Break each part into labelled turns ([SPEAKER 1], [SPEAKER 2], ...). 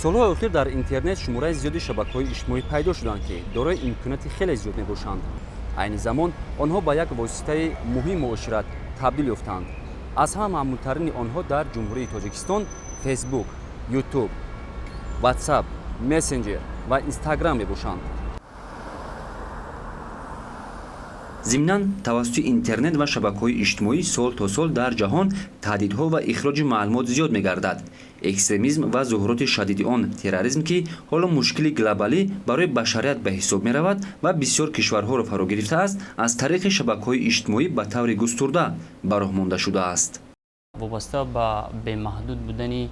[SPEAKER 1] солҳои охир дар интернет шумораи зиёди шабакаҳои иҷтимоӣ пайдо шуданд, ки дорои имконоти хеле зиёд мебошанд. айни замон онҳо ба як воситаи муҳим муошират табдил ёфтанд. аз ҳама маъмултарини онҳо дар ҷумҳурии Тоҷикистон Facebook, YouTube, WhatsApp, Messenger ва Instagram мебошанд. зимнан тавассути интернет ва шабакаҳои иҷтимоӣ сол то сол дар ҷаҳон таҳдидҳо ва ихроҷи маълумот зиёд мегардад. экстремизм ва зуҳуроти шадиди он терроризм, ки ҳоло мушкили глобалӣ барои башарият ба ҳисоб меравад ва бисёр кишварҳоро фаро гирифтааст, аз тариқи шабакаҳои иҷтимоӣ ба таври густурда ба роҳ монда шудааст.
[SPEAKER 2] вобаста ба бемаҳдуд будани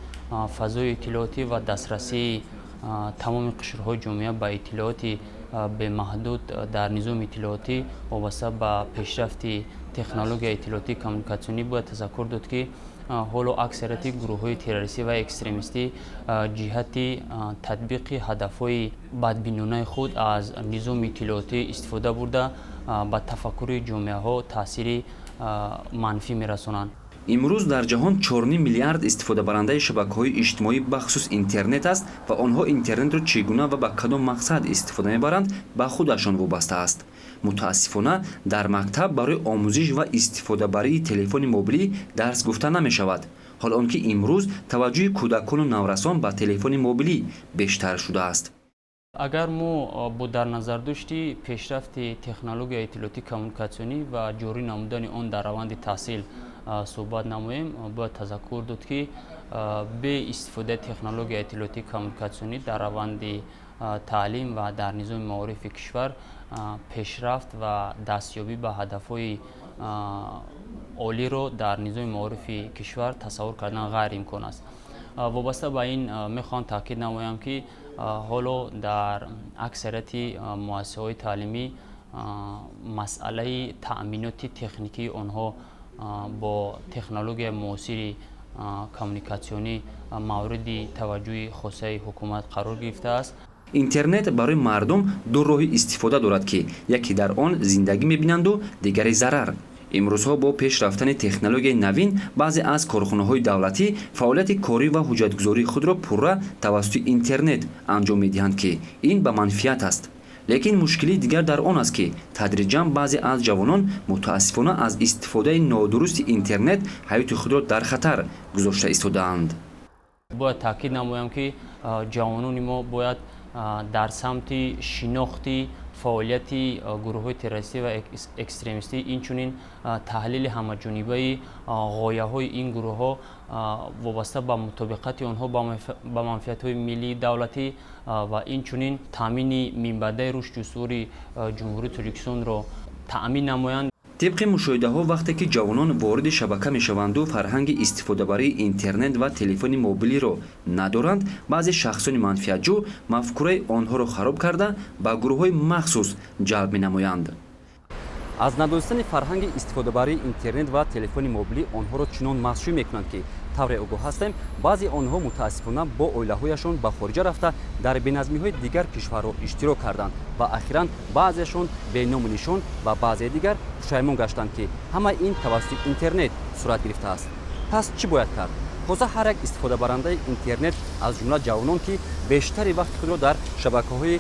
[SPEAKER 2] фазои иттилоотӣ ва дастрасии тамоми қишрҳои ҷомеа ба иттилооти бемаҳдуд дар низоми иттилоотӣ вобаста ба пешрафти технологияи иттилоотии коммуникатсионӣ бояд тазаккур дод, ки ҳоло аксарияти гурӯҳҳои террористӣ ва экстремистӣ ҷиҳати татбиқи ҳадафҳои бадбинонаи худ аз низоми иттилоотӣ истифода бурда ба тафаккури ҷомеаҳо таъсири манфӣ мерасонанд.
[SPEAKER 1] имрӯз дар ҷаҳон 4 миллиард истифодабарандаи шабакаҳои иҷтимоӣ бахусус интернет аст ва онҳо интернетро чӣ гуна ва ба кадом мақсад истифода мебаранд ба худашон вобаста аст. мутаассифона дар мактаб барои омӯзиш ва истифодабарии телефони мобилӣ дарс гуфта намешавад, ҳол он ки имрӯз таваҷҷӯҳи кӯдакону наврасон ба телефони мобилӣ бештар шудааст.
[SPEAKER 2] агар мо бо дар назардошти пешрафти технологияи иттилоотии коммуникатсионӣ ва ҷорӣ намудани он дар раванди таҳсил суҳбат намоем, бояд тазаккур дод, ки бе истифодаи технологияи иттилоотии коммуникатсионӣ дар раванди таълим ва дар низоми маорифи кишвар пешрафт ва дастёбӣ ба ҳадафҳои олиро дар низоми маорифи кишвар тасаввур кардан ғайриимкон аст. вобаста ба ин мехоҳам таъкид намоям, ки ҳоло дар аксарияти муассисаҳои таълимӣ масъалаи таъминоти техникии онҳо бо технологияи муосири коммуникатсионӣ мавриди таваҷҷӯҳи хосаи ҳукумат қарор гирифтааст.
[SPEAKER 1] интернет барои мардум ду роҳи истифода дорад, ки яке дар он зиндагӣ мебинанду дигари зарар. имрӯзҳо бо пеш рафтани технологияи навин баъзе аз корхонаҳои давлатӣ фаъолияти корӣ ва ҳуҷҷатгузории худро пурра тавассути интернет анҷом медиҳанд, ки ин ба манфиат аст. лекин мушкили дигар дар он аст, ки тадриҷан баъзе аз ҷавонон мутаассифона аз истифодаи нодурусти интернет ҳаёти худро дар хатар гузошта истодаанд.
[SPEAKER 2] бояд таъкид намоям, ки ҷавонони мо бояд дар самти шинохти фаъолияти гурӯҳҳои террористӣ ва экстремистӣ, инчунин таҳлили ҳамаҷонибаи ғояҳои ин гурӯҳҳо вобаста ба мутобиқати онҳо ба манфиатҳои миллии давлатӣ ва инчунин таъмини минбаъдаи рушди устувори ҷумҳурии Тоҷикистонро таъмин намоянд. طبق مشاهده‌ها وقتی که جوانان وارد شبکه میشوند و فرهنگ استفاده‌بری اینترنت و تلفن موبیلی را ندارند، بعضی شخصان منفعت‌جو مفکوره آنها را خراب کرده به گروه‌های مخصوص جلب می‌نمایند. از ندانستن فرهنگ استفاده‌بری اینترنت و تلفن موبیلی آنها را چنان مغشوش می‌کنند که طور آگاه هستیم بعضی آنها متاسفانه با عائله‌هایشان به خارج رفته در بی‌نظمی‌های دیگر کشورها اشتراک کردند و اخیراً بعضیشان به نام نشان و بعضی دیگر پشیمان گشتند که همه این توسط اینترنت صورت گرفته است. پس چی باید کرد؟ خود هر یک استفاده برنده اینترنت از جمله جوانان که بیشتر وقت خود را در شبکه‌های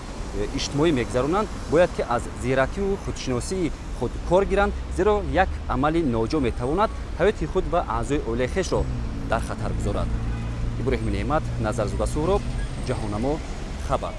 [SPEAKER 2] اجتماعی می‌گذرانند باید که از زیرکی و خودشناسی خود کار گیرند، زیرا یک عمل ناجا می‌تواند حیات خود و اعضای عائله خویش را در خطر گذارد. ابراهیم نعمت، نظرزاده سهراب، جهانما خبر.